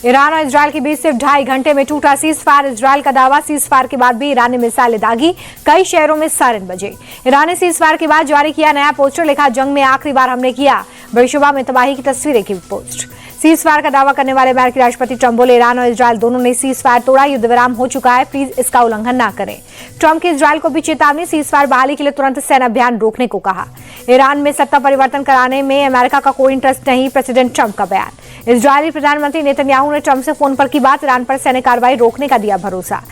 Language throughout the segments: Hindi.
ईरान और इजरायल के बीच सिर्फ 2.5 घंटे में टूटा सीज फायर। इजरायल का दावा, सीज फायर के बाद भी ईरान ने मिसाइलें दागी, कई शहरों में सायरन बजे। ईरान ने सीज फायर के बाद जारी किया नया पोस्टर, लिखा जंग में आखिरी बार हमने किया, बेशुबा में तबाही की तस्वीरें की पोस्ट। सीज फायर का दावा करने वाले अमेरिकी राष्ट्रपति ट्रंप बोले, ईरान और इजरायल दोनों ने सीज फायर तोड़ा, युद्ध विराम हो चुका है, प्लीज इसका उल्लंघन ना करें। ट्रंप की इजरायल को भी चेतावनी, सीज फायर बहाली के लिए तुरंत सैन्य अभियान रोकने को कहा। ईरान में सत्ता परिवर्तन कराने में अमेरिका का कोई इंटरेस्ट नहीं, प्रेसिडेंट ट्रंप का बयान। इजरायली प्रधानमंत्री नेतन्याहू ने ट्रंप से फोन पर की बात, ईरान पर सैन्य कार्रवाई रोकने का दिया भरोसा।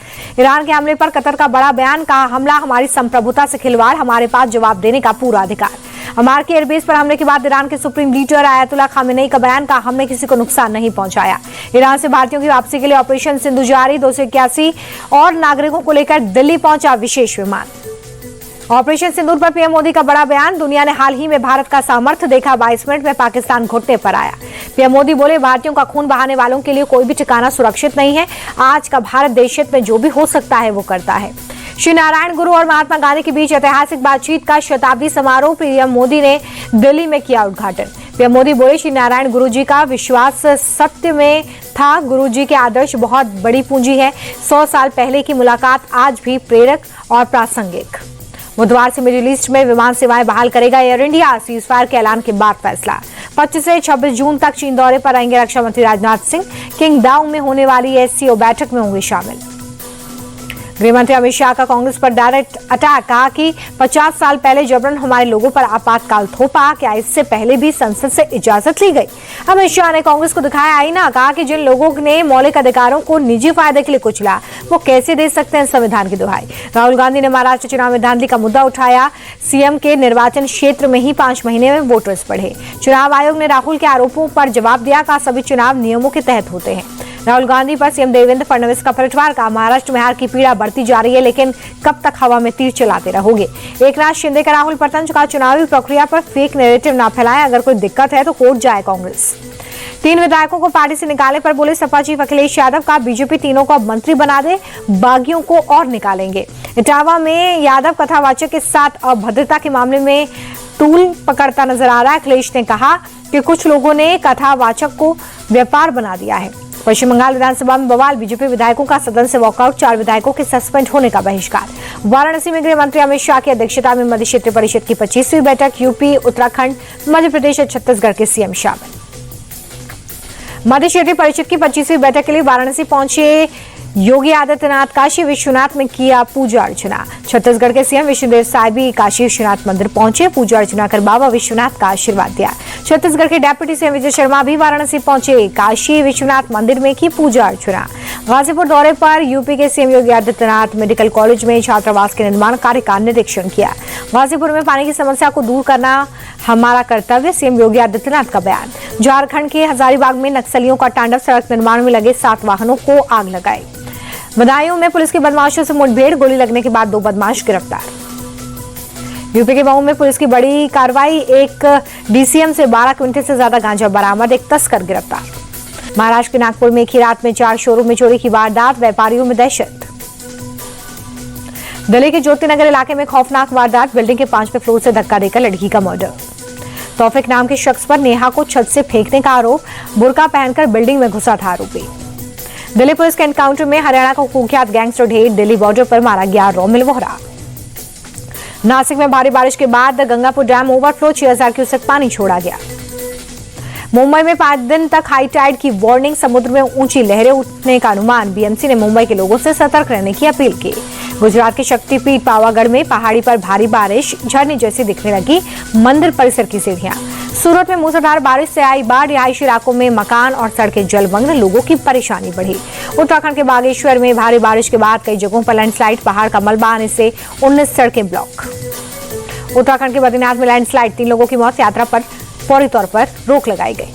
ईरान के हमले पर कतर का बड़ा बयान, कहा हमला हमारी संप्रभुता से खिलवाड़, हमारे पास जवाब देने का पूरा अधिकार। अमेरिकी एयरबेस पर हमले के बाद ईरान के सुप्रीम लीडर आयतुल्ला खामेनेई का बयान, कहा हमने किसी को नुकसान नहीं पहुंचाया। ईरान से भारतीयों की वापसी के लिए ऑपरेशन सिंधु जारी, 281 और नागरिकों को लेकर दिल्ली पहुंचा विशेष विमान। ऑपरेशन सिंदूर पर पीएम मोदी का बड़ा बयान, दुनिया ने हाल ही में भारत का सामर्थ्य देखा, 22 मिनट में पाकिस्तान घुटने पर आया। पीएम मोदी बोले, भारतीयों का खून बहाने वालों के लिए कोई भी ठिकाना सुरक्षित नहीं है, आज का भारत देश हित में जो भी हो सकता है वो करता है। श्री नारायण गुरु और महात्मा गांधी के बीच ऐतिहासिक बातचीत का शताब्दी समारोह, पीएम मोदी ने दिल्ली में किया उद्घाटन। पीएम मोदी बोले, श्री नारायण गुरु जी का विश्वास सत्य में था, गुरु जी के आदर्श बहुत बड़ी पूंजी है, 100 साल पहले की मुलाकात आज भी प्रेरक और प्रासंगिक। बुधवार से मिडिल ईस्ट में विमान सेवाएं बहाल करेगा एयर इंडिया, सीज फायर के ऐलान के बाद फैसला। 25 से 26 जून तक चीन दौरे पर आएंगे रक्षा मंत्री राजनाथ सिंह, किंगदाओ में होने वाली एससीओ बैठक में होंगे शामिल। गृहमंत्री अमित शाह का कांग्रेस पर डायरेक्ट अटैक, कहा कि 50 साल पहले जबरन हमारे लोगों पर आपातकाल थोपा, क्या इससे पहले भी संसद से इजाजत ली गई। अमित शाह ने कांग्रेस को दिखाया आईना, कहा कि जिन लोगों ने मौलिक अधिकारों को निजी फायदे के लिए कुचला, वो कैसे दे सकते हैं संविधान की दुहाई। राहुल गांधी ने महाराष्ट्र चुनाव में धांधली का मुद्दा उठाया, सीएम के निर्वाचन क्षेत्र में ही 5 महीने में वोटर्स बढ़े। चुनाव आयोग ने राहुल के आरोपों पर जवाब दिया, कहा सभी चुनाव नियमों के तहत होते हैं। राहुल गांधी पर सीएम देवेंद्र फडणवीस का पलटवार, का महाराष्ट्र में हार की पीड़ा बढ़ती जा रही है, लेकिन कब तक हवा में तीर चलाते रहोगे। एकनाथ शिंदे का राहुल पर तंज, कहा चुनावी प्रक्रिया पर फेक नैरेटिव ना फैलाएं, अगर कोई दिक्कत है तो कोर्ट जाए कांग्रेस। 3 विधायकों को पार्टी से निकालने पर बोले सपा चीफ अखिलेश यादव, का बीजेपी तीनों को अब मंत्री बना दे, बागियों को और निकालेंगे। इटावा में यादव कथावाचक के साथ अभद्रता के मामले में तूल पकड़ता नजर आ रहा है। अखिलेश ने कहा कि कुछ लोगों ने कथावाचक को व्यापार बना दिया है। पश्चिम बंगाल विधानसभा में बवाल, बीजेपी विधायकों का सदन से वॉकआउट, 4 विधायकों के सस्पेंड होने का बहिष्कार। वाराणसी में गृह मंत्री अमित शाह की अध्यक्षता में मध्य क्षेत्रीय परिषद की 25वीं बैठक, यूपी, उत्तराखंड, मध्य प्रदेश और छत्तीसगढ़ के सीएम शामिल। मध्य क्षेत्रीय परिषद की 25वीं बैठक के लिए वाराणसी पहुंचे योगी आदित्यनाथ, काशी विश्वनाथ में किया पूजा अर्चना। छत्तीसगढ़ के सीएम विष्णुदेव साय भी काशी विश्वनाथ मंदिर पहुंचे, पूजा अर्चना कर बाबा विश्वनाथ का आशीर्वाद दिया। छत्तीसगढ़ के डेप्यूटी सीएम विजय शर्मा भी वाराणसी पहुंचे, काशी विश्वनाथ मंदिर में की पूजा अर्चना। गाजीपुर दौरे पर यूपी के CM Yogi Adityanath medical college में छात्रावास के निर्माण कार्य का निरीक्षण किया। गाजीपुर में पानी की समस्या को दूर करना हमारा कर्तव्य, सीएम योगी आदित्यनाथ का बयान। झारखंड के हजारीबाग में नक्सलियों का तांडव, सड़क निर्माण में लगे 7 वाहनों को आग लगाई। बदायूं में पुलिस की बदमाशों से मुठभेड़, गोली लगने के बाद 2 बदमाश गिरफ्तार। यूपी के मऊ में पुलिस की बड़ी कार्रवाई, एक डीसीएम से 12 क्विंटल से ज्यादा गांजा बरामद, एक तस्कर गिरफ्तार। महाराष्ट्र के नागपुर में एक ही रात में 4 शोरूम में चोरी की वारदात, व्यापारियों में दहशत। दिल्ली के ज्योतिनगर इलाके में खौफनाक वारदात, बिल्डिंग के 5वें फ्लोर से धक्का देकर लड़की का मर्डर। तौफिक नाम के शख्स पर नेहा को छत से फेंकने का आरोप, बुर्का पहनकर बिल्डिंग में घुसा था आरोपी। दिल्ली पुलिस के एनकाउंटर में हरियाणा का कुख्यात गैंगस्टर ढेर, दिल्ली बॉर्डर पर मारा गया रोमिल वोहरा। नासिक में भारी बारिश के बाद गंगापुर डैम ओवरफ्लो, 6000 क्यूसेक पानी छोड़ा गया। मुंबई में 5 दिन तक हाई टाइड की वार्निंग, समुद्र में ऊंची लहरें उठने का अनुमान, बीएमसी ने मुंबई के लोगों से सतर्क रहने की अपील की। गुजरात के शक्तिपीठ पावागढ़ में पहाड़ी पर भारी बारिश, झरने जैसी दिखने लगी मंदिर परिसर की सीढ़ियां। सूरत में मूसलाधार बारिश से आई बाढ़, रिहायशी इलाकों में मकान और सड़कें जलमग्न, लोगों की परेशानी बढ़ी। उत्तराखंड के बागेश्वर में भारी बारिश के बाद कई जगहों पर लैंडस्लाइड, पहाड़ का मलबा आने से 19 सड़कें ब्लॉक। उत्तराखंड के बद्रीनाथ में लैंडस्लाइड, 3 लोगों की मौत, यात्रा पर फौरी तौर पर रोक लगाई गई।